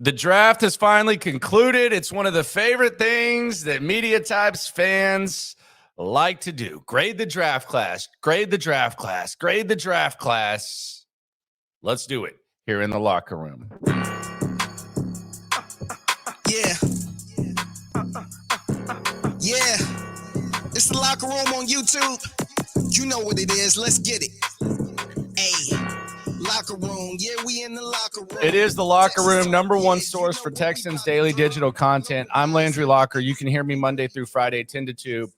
The draft has finally concluded. It's one of the favorite things that media types fans like to do. Grade the draft class, grade the draft class, grade the draft class. Let's do it here in the locker room. Yeah. Yeah. It's the locker room on YouTube. You know what it is. Let's get it. Hey. Locker room. Yeah, we in the locker room. It is the locker room, number one source for Texans daily digital content. I'm Landry Locker. You can hear me Monday through Friday, 10 to 2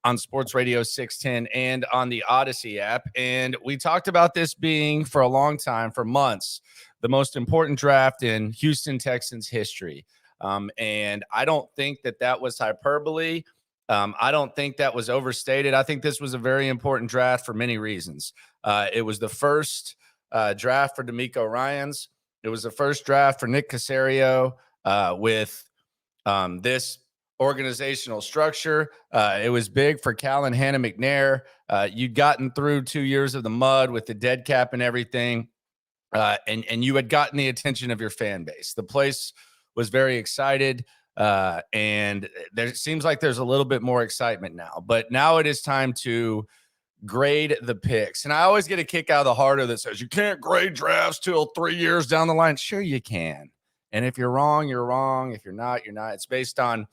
on Sports Radio 610 and on the Odyssey app. And we talked about this being for a long time, for months, the most important draft in Houston Texans history. And I don't think that was hyperbole. I don't think that was overstated. I think this was a very important draft for many reasons. It was the first draft for D'Amico Ryans. It was the first draft for Nick Caserio with this organizational structure. It was big for Cal and Hannah McNair. You'd gotten through 2 years of the mud with the dead cap and everything, and you had gotten the attention of your fan base. The place was very excited, and there seems like there's a little bit more excitement now. But now it is time to grade the picks. And I always get a kick out of the harder that says you can't grade drafts till 3 years down the line. Sure you can. And if you're wrong, you're wrong. If you're not, you're not. It's based on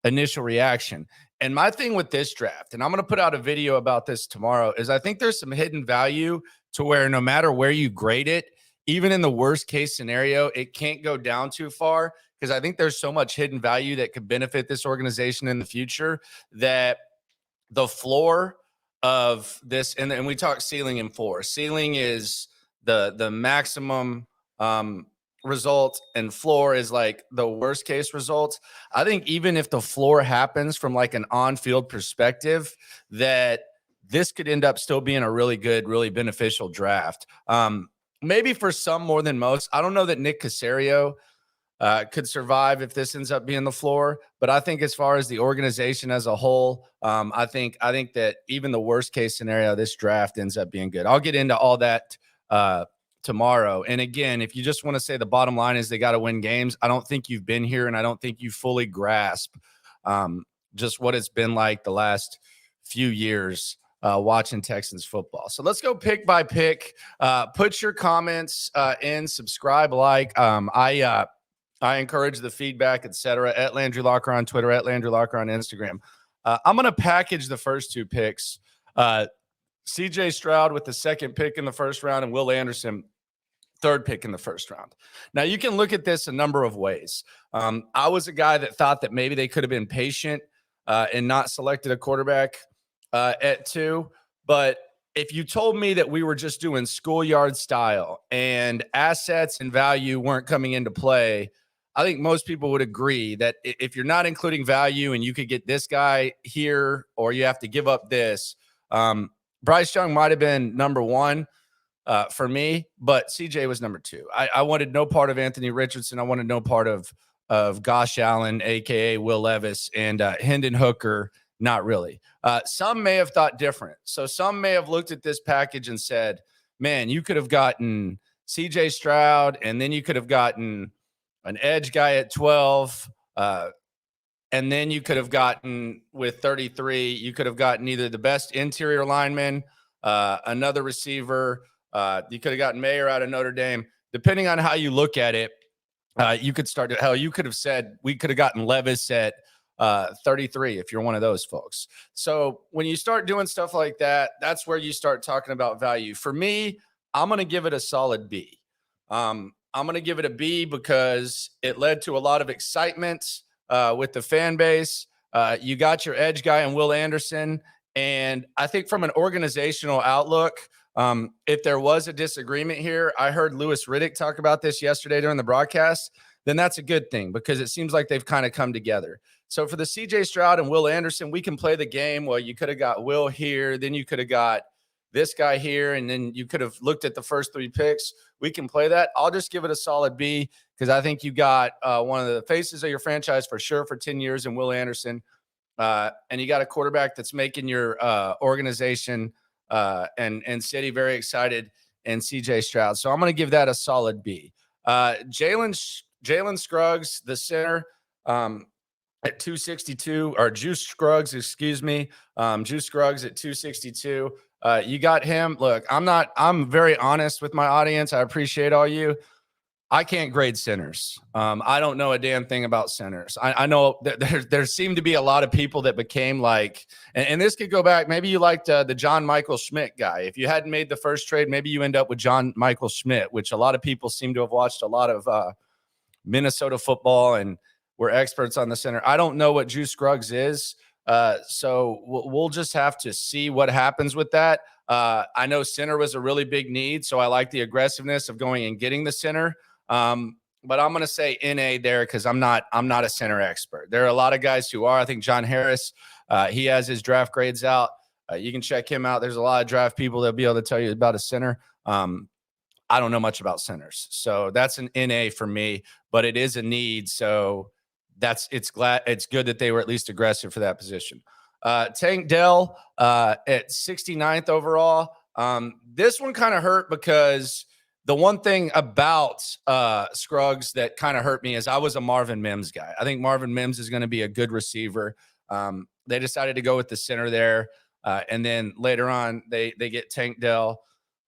initial reaction. And my thing with this draft, and I'm going to put out a video about this tomorrow, is I think there's some hidden value to where no matter where you grade it, even in the worst case scenario, it can't go down too far, because I think there's so much hidden value that could benefit this organization in the future that the floor of this, and we talk ceiling and floor. Ceiling is the maximum result, and floor is like the worst case result. I think even if the floor happens from like an on-field perspective, that this could end up still being a really good, really beneficial draft. Maybe for some more than most. I don't know that Nick Caserio could survive if this ends up being the floor. But I think as far as the organization as a whole, I think that even the worst case scenario, this draft ends up being good. I'll get into all that tomorrow. And again, if you just want to say the bottom line is they got to win games, I don't think you've been here, and I don't think you fully grasp just what it's been like the last few years watching Texans football. So let's go pick by pick. Put your comments in, subscribe, like. I encourage the feedback, etc. At Landry Locker on Twitter, at Landry Locker on Instagram. I'm going to package the first two picks. C.J. Stroud with the second pick in the first round, and Will Anderson, third pick in the first round. Now, you can look at this a number of ways. I was a guy that thought that maybe they could have been patient and not selected a quarterback at 2. But if you told me that we were just doing schoolyard style and assets and value weren't coming into play, I think most people would agree that if you're not including value and you could get this guy here, or you have to give up this, Bryce Young might have been number 1 for me, but CJ was number 2. I wanted no part of Anthony Richardson. I wanted no part of Gosh Allen, a.k.a. Will Levis, and Hendon Hooker. Not really. Some may have thought different. So some may have looked at this package and said, man, you could have gotten CJ Stroud, and then you could have gotten an edge guy at 12, and then you could have gotten, with 33, you could have gotten either the best interior lineman, another receiver. You could have gotten Mayer out of Notre Dame. Depending on how you look at it, you could start to, hell, you could have said we could have gotten Levis at 33 if you're one of those folks. So when you start doing stuff like that, that's where you start talking about value. For me, I'm going to give it a solid B. I'm going to give it a B because it led to a lot of excitement with the fan base. You got your edge guy in Will Anderson. And I think from an organizational outlook, if there was a disagreement here, I heard Louis Riddick talk about this yesterday during the broadcast, then that's a good thing because it seems like they've kind of come together. So for the CJ Stroud and Will Anderson, we can play the game. Well, you could have got Will here, then you could have got this guy here, and then you could have looked at the first 3 picks. We can play that. I'll just give it a solid B because I think you got one of the faces of your franchise for sure for 10 years in Will Anderson. And you got a quarterback that's making your organization and city very excited, and CJ Stroud. So I'm going to give that a solid B. Jalen Scruggs, the center, at 262, or Juice Scruggs, excuse me. Juice Scruggs at 262. You got him. Look, I'm very honest with my audience. I appreciate all you. I can't grade centers. I don't know a damn thing about centers. I know that there seem to be a lot of people that became like, and this could go back. Maybe you liked the John Michael Schmidt guy. If you hadn't made the first trade, maybe you end up with John Michael Schmidt, which a lot of people seem to have watched a lot of Minnesota football and we're experts on the center. I don't know what Juice Scruggs is. So we'll just have to see what happens with that. I know center was a really big need, so I like the aggressiveness of going and getting the center. But I'm going to say NA there because I'm not a center expert. There are a lot of guys who are. I think John Harris, he has his draft grades out. You can check him out. There's a lot of draft people that'll be able to tell you about a center. I don't know much about centers, so that's an NA for me, but it is a need. So it's good that they were at least aggressive for that position. Tank Dell at 69th overall. This one kind of hurt because the one thing about Scruggs that kind of hurt me is I was a Marvin Mims guy. I think Marvin Mims is going to be a good receiver. They decided to go with the center there. And then later on, they get Tank Dell,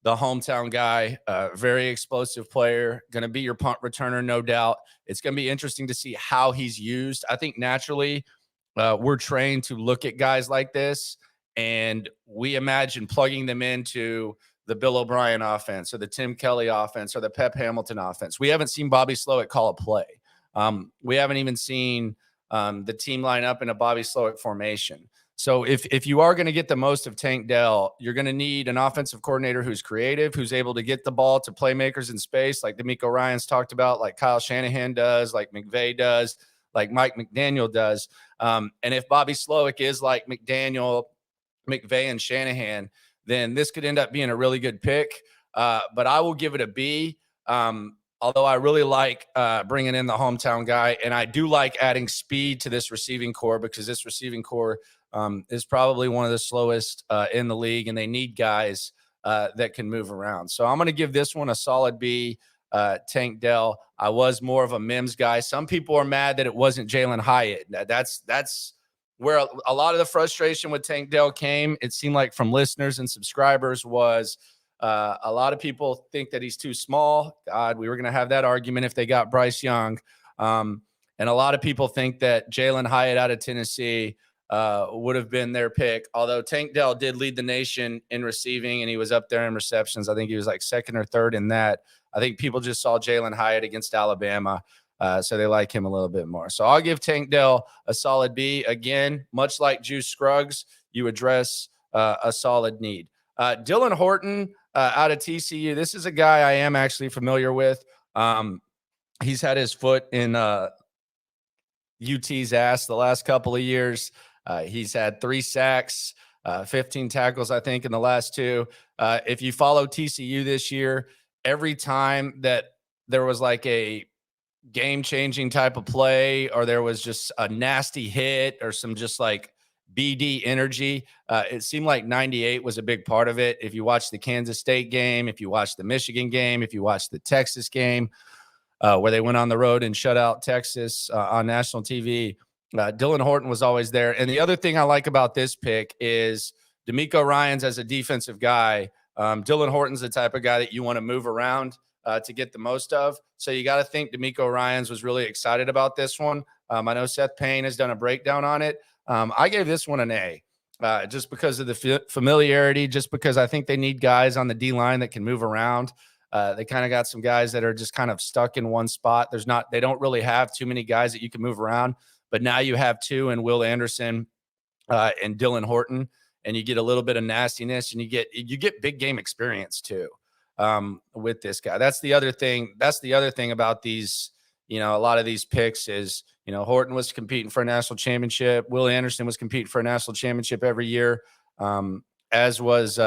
the hometown guy, very explosive player, going to be your punt returner, no doubt. It's going to be interesting to see how he's used. I think naturally we're trained to look at guys like this, and we imagine plugging them into the Bill O'Brien offense or the Tim Kelly offense or the Pep Hamilton offense. We haven't seen Bobby Slowick call a play. We haven't even seen the team line up in a Bobby Slowick formation. So if you are going to get the most of Tank Dell, you're going to need an offensive coordinator who's creative, who's able to get the ball to playmakers in space, like D'Amico Ryans talked about, like Kyle Shanahan does, like McVay does, like Mike McDaniel does. And if Bobby Slowick is like McDaniel, McVay, and Shanahan, then this could end up being a really good pick. But I will give it a B. Although I really like bringing in the hometown guy, and I do like adding speed to this receiving core because this receiving core is probably one of the slowest in the league, and they need guys that can move around. So I'm going to give this one a solid B. Tank Dell. I was more of a Mims guy. Some people are mad that it wasn't Jalen Hyatt. That's where a lot of the frustration with Tank Dell came. It seemed like from listeners and subscribers was a lot of people think that he's too small. God, we were going to have that argument if they got Bryce Young. And a lot of people think that Jalen Hyatt out of Tennessee would have been their pick. Although Tank Dell did lead the nation in receiving and he was up there in receptions. I think he was like second or third in that. I think people just saw Jalen Hyatt against Alabama. So they like him a little bit more. So I'll give Tank Dell a solid B. Again, much like Juice Scruggs, you address a solid need. Dylan Horton out of TCU. This is a guy I am actually familiar with. He's had his foot in UT's ass the last couple of years. He's had 3 sacks, 15 tackles, I think, in the last 2. If you follow TCU this year, every time that there was like a game-changing type of play or there was just a nasty hit or some just like BD energy, it seemed like 98 was a big part of it. If you watch the Kansas State game, if you watch the Michigan game, if you watch the Texas game, where they went on the road and shut out Texas on national TV, Dylan Horton was always there. And the other thing I like about this pick is D'Amico Ryans as a defensive guy. Dylan Horton's the type of guy that you want to move around to get the most of. So you got to think D'Amico Ryans was really excited about this one. I know Seth Payne has done a breakdown on it. I gave this one an A just because of the familiarity, just because I think they need guys on the D-line that can move around. They kind of got some guys that are just kind of stuck in one spot. They don't really have too many guys that you can move around, but now you have 2 in Will Anderson and Dylan Horton, and you get a little bit of nastiness and you get big game experience too with this guy. That's the other thing. That's the other thing about these, a lot of these picks is, Horton was competing for a national championship. Will Anderson was competing for a national championship every year, as was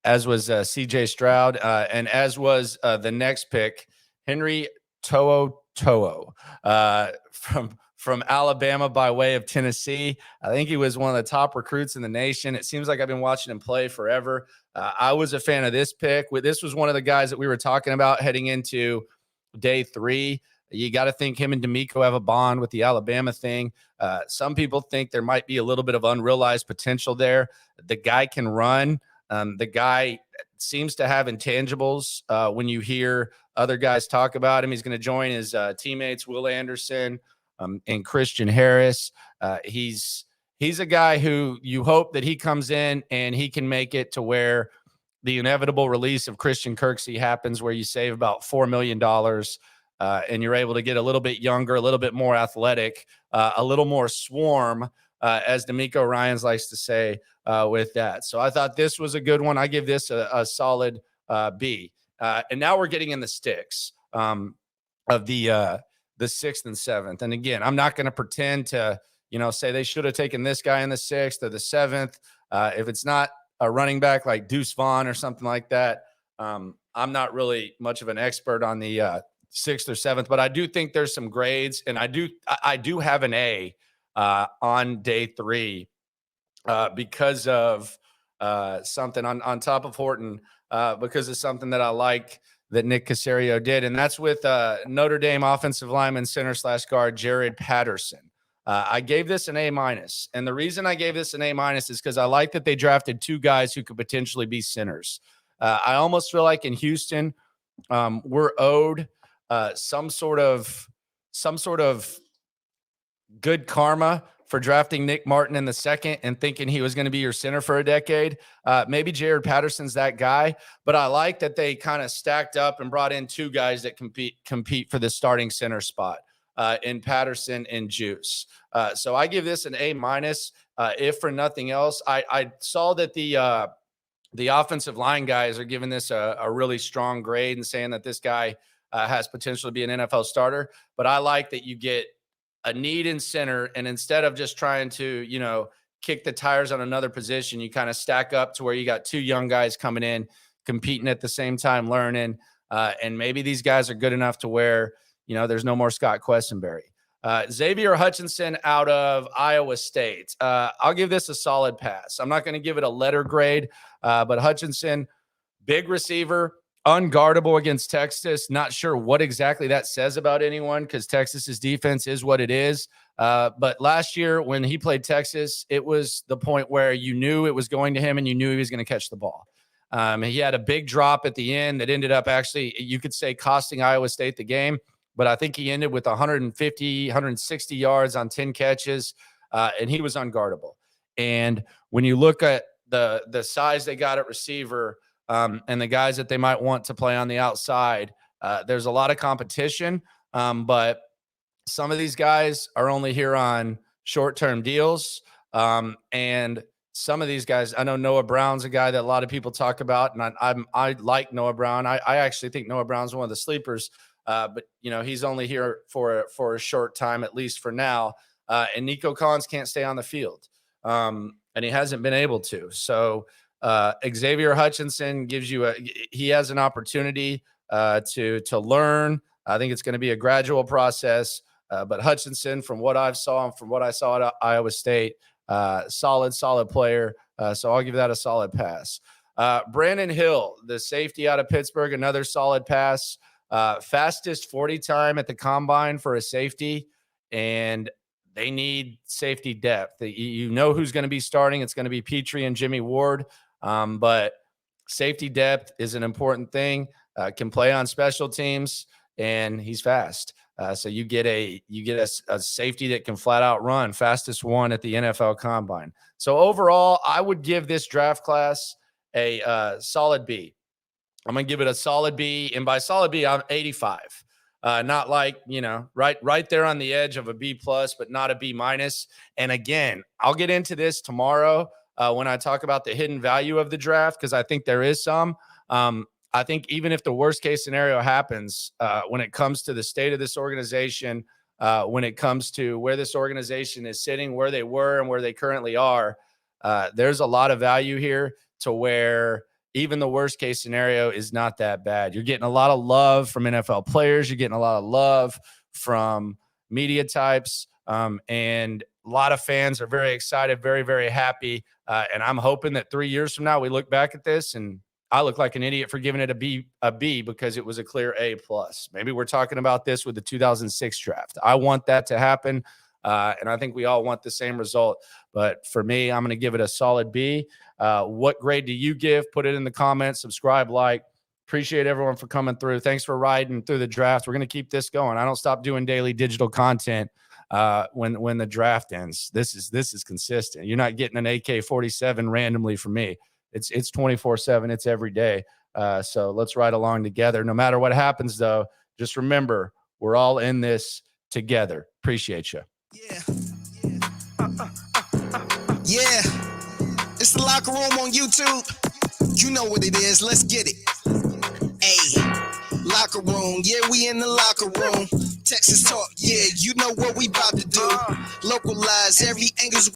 CJ Stroud, and as was the next pick, Henry To'o from from Alabama by way of Tennessee. I think he was one of the top recruits in the nation. It seems like I've been watching him play forever. I was a fan of this pick. This was one of the guys that we were talking about heading into day 3. You got to think him and D'Amico have a bond with the Alabama thing. Some people think there might be a little bit of unrealized potential there. The guy can run. The guy seems to have intangibles. When you hear other guys talk about him, he's going to join his teammates, Will Anderson and Christian Harris. He's a guy who you hope that he comes in and he can make it to where the inevitable release of Christian Kirksey happens, where you save about $4 million and you're able to get a little bit younger, a little bit more athletic, a little more swarm, as D'Amico Ryans likes to say, with that. So I thought this was a good one. I give this a solid B. And now we're getting in the sticks of the 6th and 7th. And again, I'm not going to pretend to, say they should have taken this guy in the 6th or the 7th. If it's not a running back like Deuce Vaughn or something like that, I'm not really much of an expert on the 6th or 7th, but I do think there's some grades, and I do have an A on day 3 because of something on top of Horton, because of something that I like that Nick Caserio did, and that's with Notre Dame offensive lineman center/guard Jared Patterson. I gave this an A-, and the reason I gave this an A- is because I like that they drafted 2 guys who could potentially be centers. I almost feel like in Houston, we're owed some sort of good karma for drafting Nick Martin in the 2nd and thinking he was going to be your center for a decade. Maybe Jared Patterson's that guy, but I like that they kind of stacked up and brought in 2 guys that compete for the starting center spot in Patterson and Juice. So I give this an A-, if for nothing else. I saw that the offensive line guys are giving this a really strong grade and saying that this guy has potential to be an NFL starter. But I like that you get a need in center, and instead of just trying to, kick the tires on another position, you kind of stack up to where you got 2 young guys coming in, competing at the same time, learning. And maybe these guys are good enough to where, there's no more Scott Quessenberry. Xavier Hutchinson out of Iowa State. I'll give this a solid pass. I'm not going to give it a letter grade, but Hutchinson, big receiver, unguardable against Texas. Not sure what exactly that says about anyone, because Texas's defense is what it is. But last year when he played Texas, it was the point where you knew it was going to him and you knew he was going to catch the ball. He had a big drop at the end that ended up actually, you could say, costing Iowa State the game. But I think he ended with 150, 160 yards on 10 catches, and he was unguardable. And when you look at the size they got at receiver, and the guys that they might want to play on the outside, there's a lot of competition, but some of these guys are only here on short-term deals, and some of these guys, I know Noah Brown's a guy that a lot of people talk about, and I like Noah Brown. I actually think Noah Brown's one of the sleepers, but he's only here for a short time, at least for now, and Nico Collins can't stay on the field, and he hasn't been able to. So Xavier Hutchinson he has an opportunity to learn. I think it's going to be a gradual process, but Hutchinson, from what I saw at Iowa State, solid player. So I'll give that a solid pass. Brandon Hill, the safety out of Pittsburgh, another solid pass. Fastest 40 time at the combine for a safety, and they need safety depth. You know who's going to be starting. It's going to be Petrie and Jimmy Ward. But safety depth is an important thing. Can play on special teams, and he's fast. So you get a safety that can flat out run, fastest one at the NFL Combine. So overall, I would give this draft class a solid B. I'm gonna give it a solid B, and by solid B, I'm 85. Not like right there on the edge of a B plus, but not a B minus. And again, I'll get into this tomorrow when I talk about the hidden value of the draft, because I think there is some. I think even if the worst case scenario happens, when it comes to the state of this organization, when it comes to where this organization is sitting, where they were and where they currently are, there's a lot of value here to where even the worst case scenario is not that bad. You're getting a lot of love from NFL players. You're getting a lot of love from media types. And a lot of fans are very excited, very, very happy. And I'm hoping that 3 years from now, we look back at this and I look like an idiot for giving it a B because it was a clear A+. Maybe we're talking about this with the 2006 draft. I want that to happen. And I think we all want the same result. But for me, I'm going to give it a solid B. What grade do you give? Put it in the comments, subscribe, like. Appreciate everyone for coming through. Thanks for riding through the draft. We're going to keep this going. I don't stop doing daily digital content when the draft ends. This is consistent. You're not getting an AK-47 randomly from me. It's 24/7. It's every day. So let's ride along together. No matter what happens, though, just remember we're all in this together. Appreciate you. Yeah. Yeah. It's the Locker Room on YouTube. You know what it is. Let's get it. Hey, Locker Room. Yeah, we in the locker room. Texas talk. Yeah, you know what we about to do. Localize every angle's